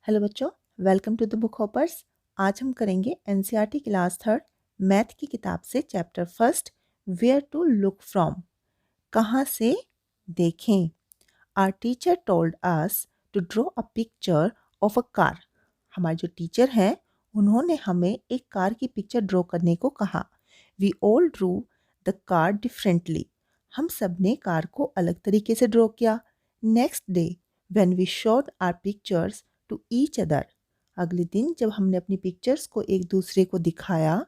Hello बच्चों, welcome to the book hoppers. आज हम करेंगे एनसीईआरटी क्लास थर्ड मैथ की किताब से chapter first where to look from, कहाँ से देखें। Our teacher told us to draw a picture of a car. हमारे जो टीचर हैं उन्होंने हमें एक कार की पिक्चर ड्रॉ करने को कहा। We all drew the car differently. हम सब ने कार को अलग तरीके से ड्रॉ किया। Next day when we showed our pictures to each other, अगले दिन जब हमने अपनी पिक्चर्स को एक दूसरे को दिखाया,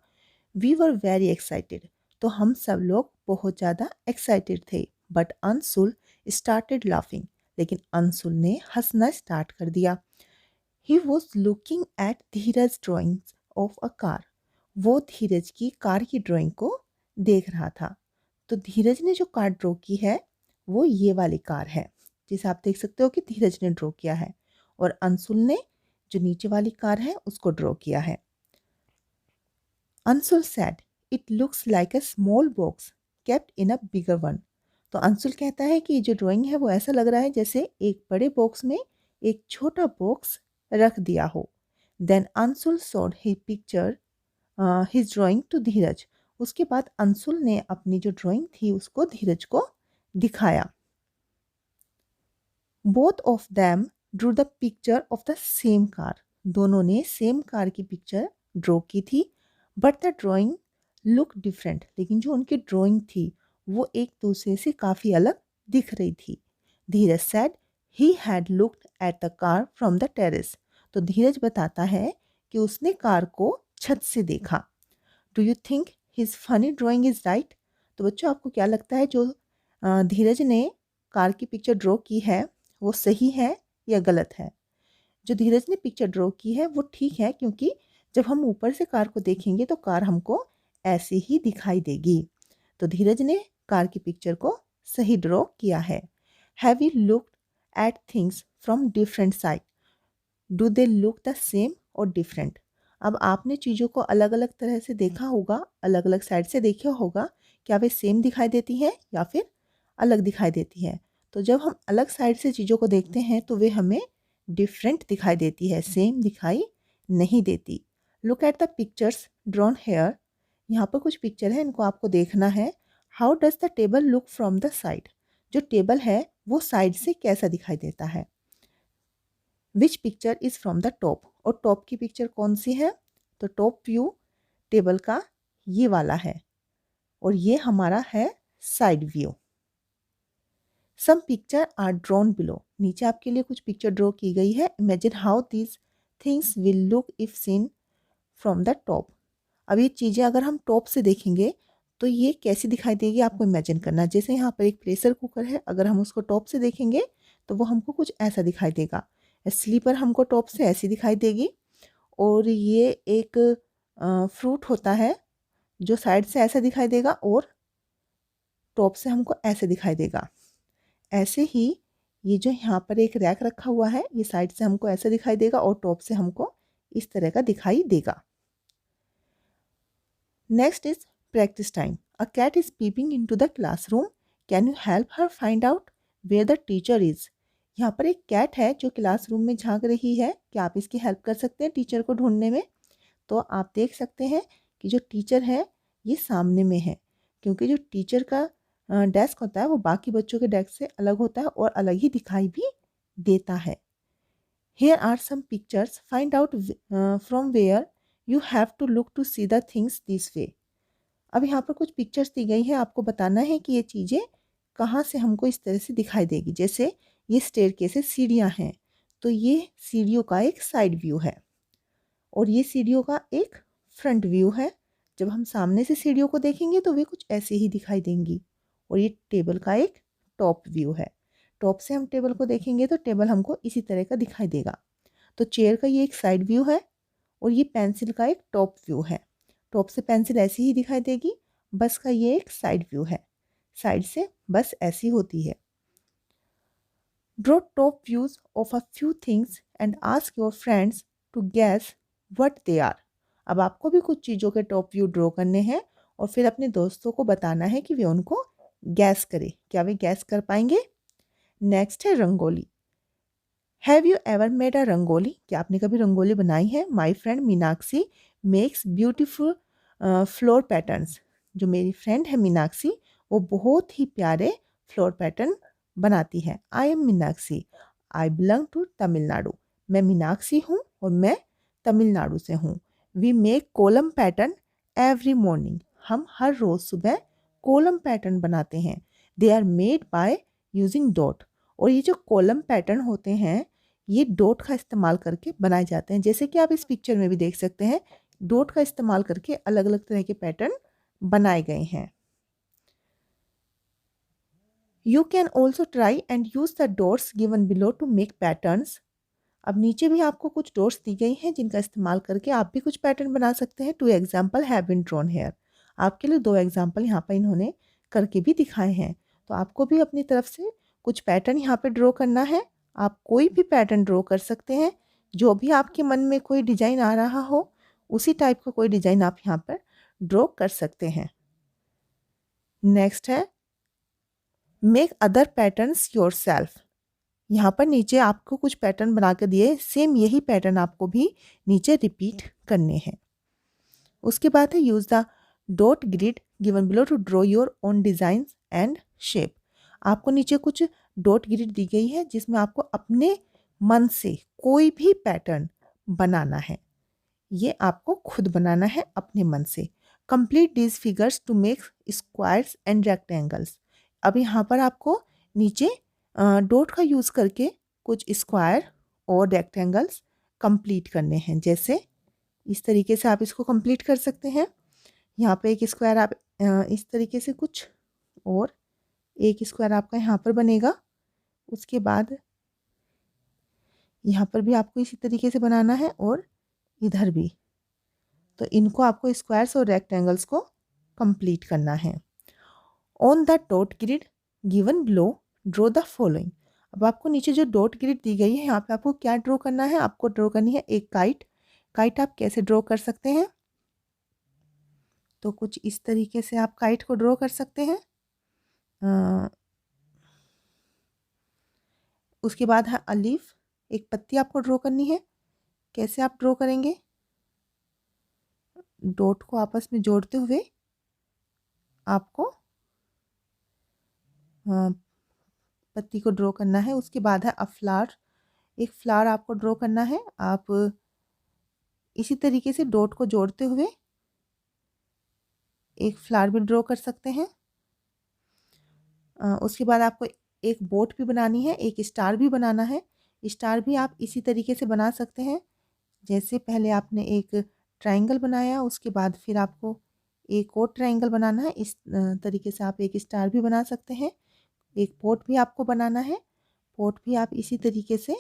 वी वर वेरी एक्साइटेड, तो हम सब लोग बहुत ज़्यादा एक्साइटेड थे। बट अंशुल स्टार्टेड लाफिंग, लेकिन अंशुल ने हंसना स्टार्ट कर दिया। He was looking at Dheeraj drying of a car. वो धीरज की कार की ड्राइंग को देख रहा था। तो धीरज ने जो कार ड्रॉ की है वो ये वाली कार है, जिसे आप देख सकते हो कि धीरज ने ड्रॉ किया है, और अंशुल ने जो नीचे वाली कार है उसको ड्रॉ किया है। Anshul said it looks like a small box kept in a bigger one. तो अंशुल कहता है कि जो ड्राइंग है वो ऐसा लग रहा है जैसे एक बड़े बॉक्स में एक छोटा बॉक्स रख दिया हो। Then Anshul showed he picture his drawing to Dheeraj. उसके बाद अंशुल ने अपनी जो ड्राइंग थी उसको धीरज को दिखाया। Both of them Drew the picture of the same car. दोनों ने सेम कार की पिक्चर ड्रॉ की थी, but the drawing look different. लेकिन जो उनकी ड्राइंग थी वो एक दूसरे से काफ़ी अलग दिख रही थी। Dheeraj said he had looked at the car from the terrace. तो धीरज बताता है कि उसने कार को छत से देखा। Do you think his funny drawing is right? तो बच्चों, आपको क्या लगता है जो धीरज ने कार की पिक्चर ड्रॉ की है वो सही है या गलत है? जो धीरज ने पिक्चर ड्रॉ की है वो ठीक है, क्योंकि जब हम ऊपर से कार को देखेंगे तो कार हमको ऐसी ही दिखाई देगी। तो धीरज ने कार की पिक्चर को सही ड्रॉ किया है। Have you looked at things from different side? Do they look the same और डिफरेंट? अब आपने चीज़ों को अलग अलग तरह से देखा होगा, अलग अलग साइड से देखा होगा। क्या वे सेम दिखाई देती हैं या फिर अलग दिखाई देती है? तो जब हम अलग साइड से चीज़ों को देखते हैं तो वे हमें डिफरेंट दिखाई देती है, सेम दिखाई नहीं देती। Look at the pictures drawn here. यहाँ पर कुछ पिक्चर है, इनको आपको देखना है। How does the table look from the side? जो टेबल है वो साइड से कैसा दिखाई देता है? Which picture is from the top? और टॉप की पिक्चर कौन सी है? तो टॉप व्यू टेबल का ये वाला है, और ये हमारा है side view. Some picture are drawn below. नीचे आपके लिए कुछ पिक्चर ड्रॉ की गई है। Imagine how these things will look if seen from the top. अब ये चीज़ें अगर हम टॉप से देखेंगे तो ये कैसी दिखाई देगी, आपको इमेजिन करना है। जैसे यहाँ पर एक प्रेशर कुकर है, अगर हम उसको टॉप से देखेंगे तो वो हमको कुछ ऐसा दिखाई देगा। स्लीपर हमको टॉप से ऐसी दिखाई देगी, और ये एक फ्रूट होता है जो साइड से ऐसा दिखाई देगा और टॉप से हमको ऐसे दिखाई देगा। ऐसे ही ये जो यहाँ पर एक रैक रखा हुआ है, ये साइड से हमको ऐसा दिखाई देगा और टॉप से हमको इस तरह का दिखाई देगा। Next is practice time. A cat is peeping into the classroom. Can you help her find out where the teacher is? यहाँ पर एक कैट है जो क्लासरूम में झांक रही है। क्या आप इसकी हेल्प कर सकते हैं टीचर को ढूंढने में? तो आप देख सकते हैं कि जो टीचर है ये सामने में है, क्योंकि जो टीचर का डेस्क होता है वो बाकी बच्चों के डेस्क से अलग होता है और अलग ही दिखाई भी देता है। Here are some pictures. Find out from where you have to look to see the things this way. अब यहाँ पर कुछ पिक्चर्स दी गई है, आपको बताना है कि ये चीज़ें कहाँ से हमको इस तरह से दिखाई देगी। जैसे ये स्टेयरकेस है, सीढ़ियाँ हैं, तो ये सीढ़ियों का एक साइड व्यू है, और ये सीढ़ियों का एक फ्रंट व्यू है। जब हम सामने से सीढ़ियों को देखेंगे तो वे कुछ ऐसे ही दिखाई देंगी। और ये टेबल का एक टॉप व्यू है। टॉप से हम टेबल को देखेंगे तो टेबल हमको इसी तरह का दिखाई देगा। तो चेयर का ये एक साइड व्यू है, और ये पेंसिल का एक टॉप व्यू है। टॉप से पेंसिल ऐसी ही दिखाई देगी। बस का ये एक साइड व्यू है, साइड से बस ऐसी होती है। Draw top views of a few things and ask your friends to guess what they are. अब आपको भी कुछ चीज़ों के टॉप व्यू ड्रॉ करने हैं और फिर अपने दोस्तों को बताना है कि वे उनको गैस करें। क्या वे गैस कर पाएंगे? नेक्स्ट है rangoli. Have you ever made a rangoli? क्या आपने कभी रंगोली बनाई है? My friend Meenakshi makes beautiful floor patterns. जो मेरी फ्रेंड है मीनाक्षी, वो बहुत ही प्यारे फ्लोर पैटर्न बनाती है। I am Meenakshi, I belong to Tamil Nadu. मैं मीनाक्षी हूँ और मैं तमिलनाडु से हूँ। We make kolam pattern every morning. हम हर रोज़ सुबह कोलम पैटर्न बनाते हैं। They are made by using dot. और ये जो कॉलम पैटर्न होते हैं, ये डॉट का इस्तेमाल करके बनाए जाते हैं। जैसे कि आप इस पिक्चर में भी देख सकते हैं, डॉट का इस्तेमाल करके अलग अलग तरह के पैटर्न बनाए गए हैं। You can also try and use the dots given below to make patterns. अब नीचे भी आपको कुछ डॉट्स दी गई हैं जिनका इस्तेमाल करके आप भी कुछ पैटर्न बना सकते हैं। Two example have been drawn here. आपके लिए 2 एग्जाम्पल यहाँ पर इन्होंने करके भी दिखाए हैं। तो आपको भी अपनी तरफ से कुछ पैटर्न यहाँ पे ड्रॉ करना है। आप कोई भी पैटर्न ड्रॉ कर सकते हैं। जो भी आपके मन में कोई डिजाइन आ रहा हो, उसी टाइप का कोई डिजाइन आप यहाँ पर ड्रॉ कर सकते हैं। नेक्स्ट है मेक अदर पैटर्न्स योरसेल्फ। यहाँ पर नीचे आपको कुछ पैटर्न बना के दिए, सेम यही पैटर्न आपको भी नीचे रिपीट करने हैं। उसके बाद है use the dot grid given below to draw your own design and shape. आपको नीचे कुछ डॉट ग्रिड दी गई है जिसमें आपको अपने मन से कोई भी पैटर्न बनाना है। ये आपको खुद बनाना है अपने मन से। Complete these figures to make squares and rectangles. अब यहाँ पर आपको नीचे डॉट का यूज़ करके कुछ स्क्वायर और रेक्टेंगल्स कंप्लीट करने हैं। जैसे इस तरीके से आप इसको कंप्लीट कर सकते हैं। यहाँ पे एक स्क्वायर आप इस तरीके से कुछ, और एक स्क्वायर आपका यहाँ पर बनेगा। उसके बाद यहाँ पर भी आपको इसी तरीके से बनाना है और इधर भी। तो इनको आपको स्क्वायर्स और रेक्टेंगल्स को कंप्लीट करना है। On the dot grid given below draw the following. अब आपको नीचे जो डॉट ग्रिड दी गई है, यहाँ पे आपको क्या ड्रॉ करना है? आपको ड्रॉ करनी है एक काइट। काइट आप कैसे ड्रॉ कर सकते हैं? तो कुछ इस तरीके से आप काइट को ड्रॉ कर सकते हैं। उसके बाद है अलीफ, एक पत्ती आपको ड्रॉ करनी है। कैसे आप ड्रॉ करेंगे? डॉट को आपस में जोड़ते हुए आपको पत्ती को ड्रॉ करना है। उसके बाद है अ फ्लावर, एक फ्लावर आपको ड्रॉ करना है। आप इसी तरीके से डॉट को जोड़ते हुए एक फ्लावर भी ड्रॉ कर सकते हैं। उसके बाद आपको एक बोट भी बनानी है, एक स्टार भी बनाना है। स्टार भी आप इसी तरीके से बना सकते हैं। जैसे पहले आपने एक ट्रायंगल बनाया, उसके बाद फिर आपको एक और ट्रायंगल बनाना है। इस तरीके से आप एक स्टार भी बना सकते हैं। एक पोट भी आपको बनाना है। पोट भी आप इसी तरीके से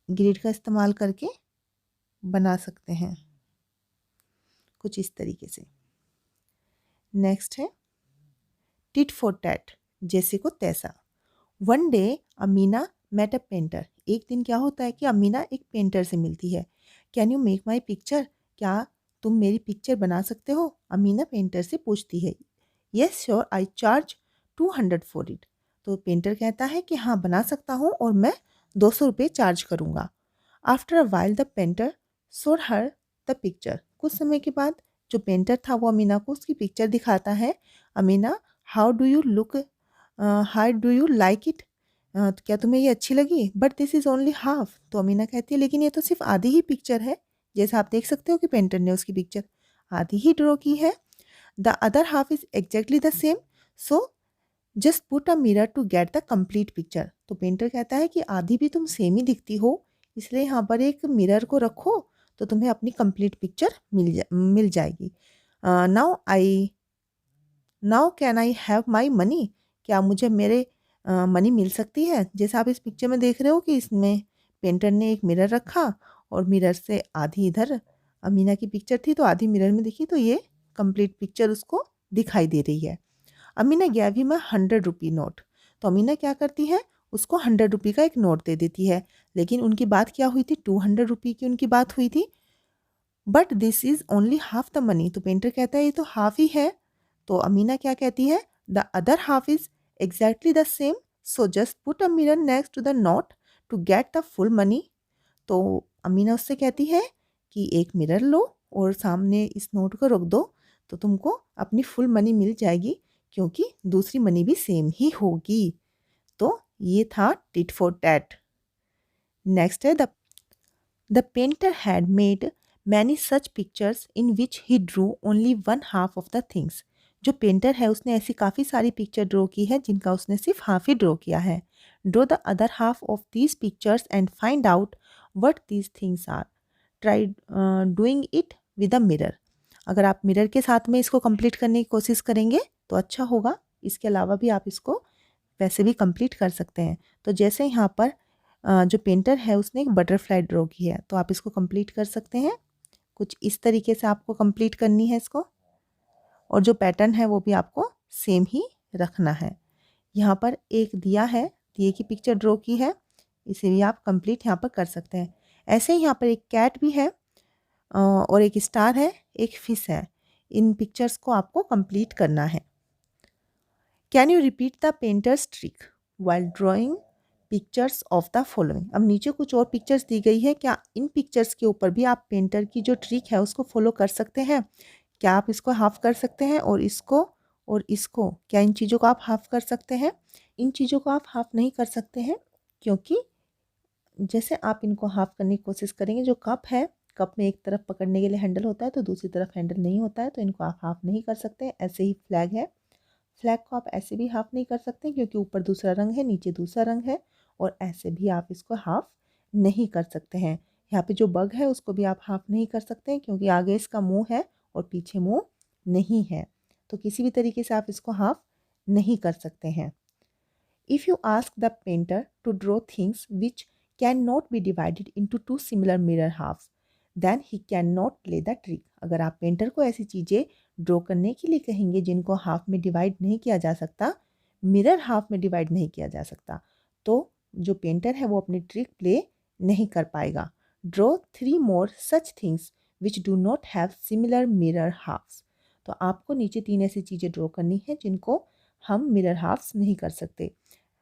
ग्रिड का इस्तेमाल करके बना सकते हैं, कुछ इस तरीके से। नेक्स्ट है टिट फॉर टैट, जैसे को तैसा। One day Amina met a painter. एक दिन क्या होता है कि अमीना एक पेंटर से मिलती है। Can you make my picture? क्या तुम मेरी पिक्चर बना सकते हो? अमीना पेंटर से पूछती है। Yes sure I charge 200 for it. तो पेंटर कहता है कि हाँ बना सकता हूँ और मैं 200 रुपये चार्ज करूँगा। After a while the painter showed her the picture. कुछ समय के बाद जो पेंटर था वो अमीना को उसकी पिक्चर दिखाता है। Amina how do you look, how do you like it? तो क्या तुम्हें ये अच्छी लगी? But this is only half. तो अमीना कहती है लेकिन ये तो सिर्फ आधी ही पिक्चर है। जैसा आप देख सकते हो कि पेंटर ने उसकी पिक्चर आधी ही ड्रॉ की है। The other half is exactly the same, so just put a mirror to get the complete picture. तो पेंटर कहता है कि आधी भी तुम सेम ही दिखती हो, इसलिए यहाँ पर एक मिरर को रखो तो तुम्हें अपनी कंप्लीट पिक्चर मिल जाएगी। Now can I have my money? क्या मुझे मेरे मनी मिल सकती है? जैसे आप इस पिक्चर में देख रहे हो कि इसमें पेंटर ने एक मिरर रखा और मिरर से आधी इधर अमीना की पिक्चर थी तो आधी मिरर में दिखी, तो ये कंप्लीट पिक्चर उसको दिखाई दे रही है। Amina gave him 100 rupee note. तो अमीना क्या करती है, उसको 100 रुपी का एक नोट दे देती है। लेकिन उनकी बात क्या हुई थी? 200 रुपी की उनकी बात हुई थी। But this is only half the money. तो पेंटर कहता है ये तो हाफ ही है। तो अमीना क्या कहती है? The other half is exactly the same, so just put a mirror next to the note to get the full money. तो अमीना उससे कहती है कि एक मिरर लो और सामने इस नोट को रख दो तो तुमको अपनी फुल मनी मिल जाएगी, क्योंकि दूसरी मनी भी सेम ही होगी। तो ये था टिट फॉर टैट। नेक्स्ट है the painter had made many such pictures in which he Drew only one half of the things. जो पेंटर है उसने ऐसी काफ़ी सारी पिक्चर ड्रॉ की है जिनका उसने सिर्फ हाफ ही ड्रॉ किया है। Draw the other half of these pictures and find out what these things are. Try doing it with a mirror. अगर आप मिरर के साथ में इसको कंप्लीट करने की कोशिश करेंगे तो अच्छा होगा। इसके अलावा भी आप इसको वैसे भी कंप्लीट कर सकते हैं। तो जैसे यहाँ पर जो पेंटर है उसने एक बटरफ्लाई ड्रॉ की है, तो आप इसको कंप्लीट कर सकते हैं। कुछ इस तरीके से आपको कंप्लीट करनी है इसको, और जो पैटर्न है वो भी आपको सेम ही रखना है। यहाँ पर एक दिया है, दिए की पिक्चर ड्रॉ की है, इसे भी आप कंप्लीट यहाँ पर कर सकते हैं। ऐसे ही यहाँ पर एक कैट भी है और एक स्टार है, एक फिश है। इन पिक्चर्स को आपको कंप्लीट करना है। Can you repeat the painters trick while drawing pictures of the following. अब नीचे कुछ और पिक्चर्स दी गई है, क्या इन पिक्चर्स के ऊपर भी आप पेंटर की जो ट्रिक है उसको फॉलो कर सकते हैं? क्या आप इसको हाफ कर सकते हैं और इसको क्या इन चीज़ों को आप हाफ कर सकते हैं? इन चीज़ों को आप हाफ नहीं कर सकते हैं, क्योंकि जैसे आप इनको हाफ करने की कोशिश करेंगे, जो कप है, कप में एक तरफ पकड़ने के लिए हैंडल होता है तो दूसरी तरफ हैंडल नहीं होता है, तो इनको आप हाफ नहीं कर सकते। ऐसे ही फ्लैग है, फ्लैग को आप ऐसे भी हाफ नहीं कर सकते क्योंकि ऊपर दूसरा रंग है, नीचे दूसरा रंग है, और ऐसे भी आप इसको हाफ नहीं कर सकते हैं। यहाँ पे जो बग है उसको भी आप हाफ नहीं कर सकते हैं क्योंकि आगे इसका मुंह है और पीछे मुंह नहीं है, तो किसी भी तरीके से आप इसको हाफ नहीं कर सकते हैं। If you ask the painter to draw things which cannot be divided into two similar mirror halves, then he cannot play the trick। अगर आप पेंटर को ऐसी चीज़ें ड्रॉ करने के लिए कहेंगे जिनको हाफ में डिवाइड नहीं किया जा सकता, मिरर हाफ में डिवाइड नहीं किया जा सकता, तो जो पेंटर है वो अपनी ट्रिक प्ले नहीं कर पाएगा। Draw 3 more such things which do not have similar mirror halves। तो आपको नीचे 3 ऐसी चीज़ें ड्रॉ करनी है जिनको हम मिरर हाफ्स नहीं कर सकते।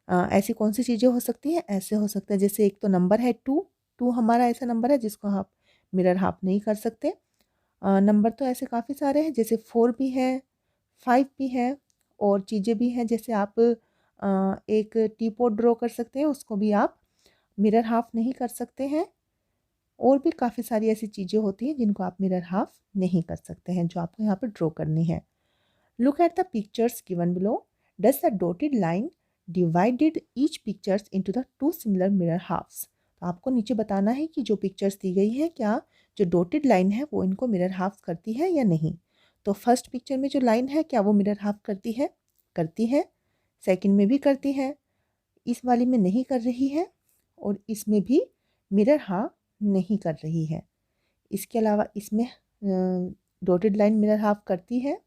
ऐसी कौन सी चीज़ें हो सकती हैं? ऐसे हो सकता है जैसे एक तो नंबर है 2 हमारा ऐसा नंबर है जिसको आप मिरर हाफ नहीं कर सकते। नंबर तो ऐसे काफ़ी सारे हैं, जैसे 4 भी है, 5 भी है, और चीज़ें भी हैं जैसे आप एक टी पॉट ड्रॉ कर सकते हैं, उसको भी आप मिरर हाफ नहीं कर सकते हैं। और भी काफ़ी सारी ऐसी चीज़ें होती हैं जिनको आप मिरर हाफ नहीं कर सकते हैं, जो आपको यहाँ पर ड्रॉ करनी है। Look at the pictures given below. Does the dotted line divided each pictures into the two similar mirror halves? तो आपको नीचे बताना है कि जो पिक्चर्स दी गई है क्या जो डॉटेड लाइन है वो इनको मिरर हाफ करती है या नहीं। तो फर्स्ट पिक्चर में जो लाइन है क्या वो मिरर हाफ करती है? करती है। सेकंड में भी करती है, इस वाली में नहीं कर रही है, और इसमें भी मिरर हाफ नहीं कर रही है। इसके अलावा इसमें डॉटेड लाइन मिरर हाफ करती है,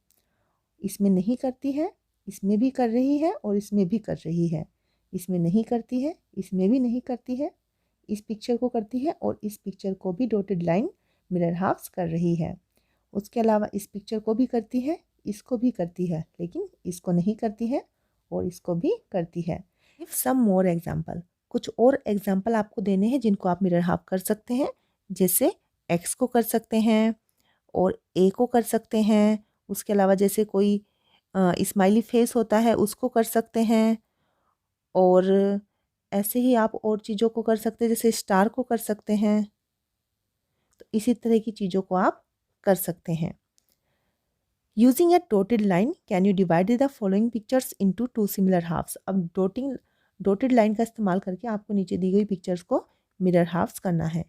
इसमें नहीं करती है, इसमें भी कर रही है और इसमें भी कर रही है। इसमें नहीं करती है, इसमें भी नहीं करती है, इस पिक्चर को करती है और इस पिक्चर को भी डॉटेड लाइन मिरर हाफ्स कर रही है। उसके अलावा इस पिक्चर को भी करती है, इसको भी करती है, लेकिन इसको नहीं करती है और इसको भी करती है। इफ सम मोर एग्जाम्पल, कुछ और एग्जाम्पल आपको देने हैं जिनको आप मिरर हाफ कर सकते हैं, जैसे एक्स को कर सकते हैं और ए को कर सकते हैं। उसके अलावा जैसे कोई स्माइली फेस होता है उसको कर सकते हैं, और ऐसे ही आप और चीज़ों को कर सकते हैं, जैसे स्टार को कर सकते हैं। तो इसी तरह की चीज़ों को आप कर सकते हैं। Using a dotted line can you divide the following pictures into 2 similar halves. अब डॉटेड लाइन का इस्तेमाल करके आपको नीचे दी गई पिक्चर्स को मिरर हाफ्स करना है।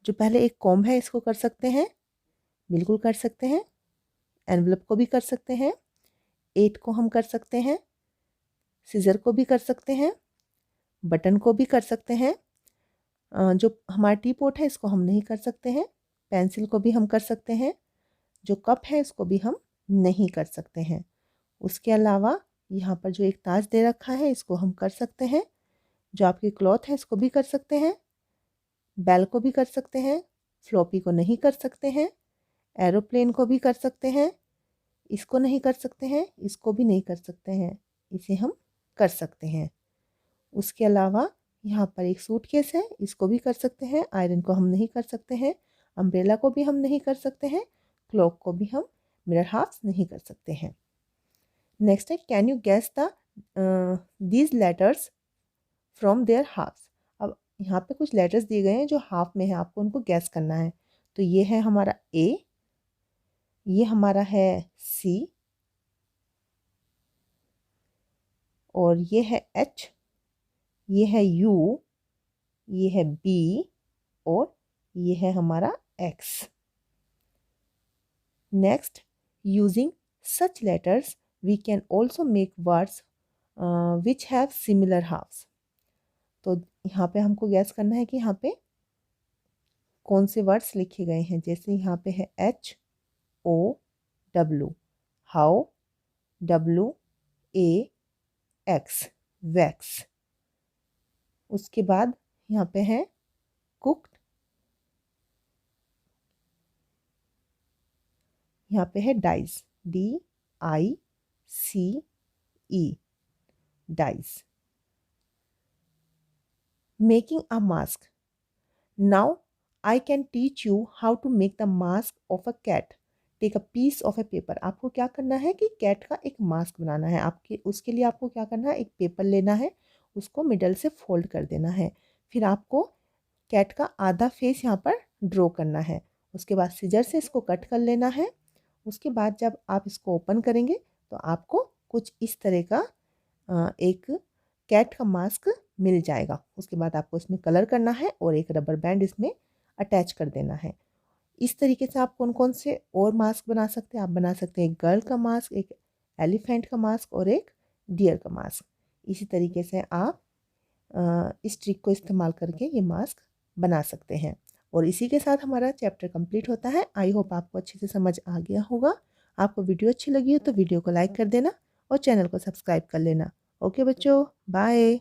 जो पहले एक कॉम्ब है इसको कर सकते हैं, बिल्कुल कर सकते हैं। एनवलप को भी कर सकते हैं, 8 को हम कर सकते हैं, सीज़र को भी कर सकते हैं, बटन को भी कर सकते हैं। जो हमारा टी पॉट है इसको हम नहीं कर सकते हैं। पेंसिल को भी हम कर सकते हैं। जो कप है इसको भी हम नहीं कर सकते हैं। उसके अलावा यहाँ पर जो एक ताज दे रखा है इसको हम कर सकते हैं। जो आपकी क्लॉथ है इसको भी कर सकते हैं। बेल को भी कर सकते हैं, फ्लॉपी को नहीं कर सकते हैं। एरोप्लेन को भी कर सकते हैं, इसको नहीं कर सकते हैं, इसको भी नहीं कर सकते हैं, इसे हम कर सकते हैं। उसके अलावा यहाँ पर एक सूटकेस है, इसको भी कर सकते हैं, आयरन को हम नहीं कर सकते हैं, अम्ब्रेला को भी हम नहीं कर सकते हैं, क्लॉक को भी हम मिरर हाफ्स नहीं कर सकते हैं। नेक्स्ट है can you guess the these letters from their halves. अब यहाँ पे कुछ लेटर्स दिए गए हैं जो हाफ में है, आपको उनको गैस करना है। तो ये है हमारा ए, ये हमारा है सी, और ये है एच, ये है यू, ये है बी, और ये है हमारा X. Next, using such letters we can also make words which have similar halves. तो यहाँ पे हमको गैस करना है कि यहाँ पे कौन से वर्ड्स लिखे गए हैं। जैसे यहाँ पे है H O W, how, W A X, wax. उसके बाद यहाँ पे है कुक्ड, यहाँ पे है dice, D I C E, dice. Making a mask. Now I can teach you how to make the mask of a cat. Take a piece of a paper. आपको क्या करना है कि कैट का एक मास्क बनाना है। आपके उसके लिए आपको क्या करना है, एक पेपर लेना है, उसको मिडल से फोल्ड कर देना है। फिर आपको कैट का आधा फेस यहाँ पर ड्रॉ करना है। उसके बाद सीजर से इसको कट कर लेना है। उसके बाद जब आप इसको ओपन करेंगे तो आपको कुछ इस तरह का एक कैट का मास्क मिल जाएगा। उसके बाद आपको इसमें कलर करना है और एक रबर बैंड इसमें अटैच कर देना है। इस तरीके से आप कौन कौन से और मास्क बना सकते हैं। आप बना सकते हैं एक गर्ल का मास्क, एक एलिफेंट का मास्क और एक डियर का मास्क। इसी तरीके से आप इस ट्रिक को इस्तेमाल करके ये मास्क बना सकते हैं। और इसी के साथ हमारा चैप्टर कंप्लीट होता है। आई होप आपको अच्छे से समझ आ गया होगा। आपको वीडियो अच्छी लगी हो तो वीडियो को लाइक कर देना और चैनल को सब्सक्राइब कर लेना। ओके बच्चों, बाय।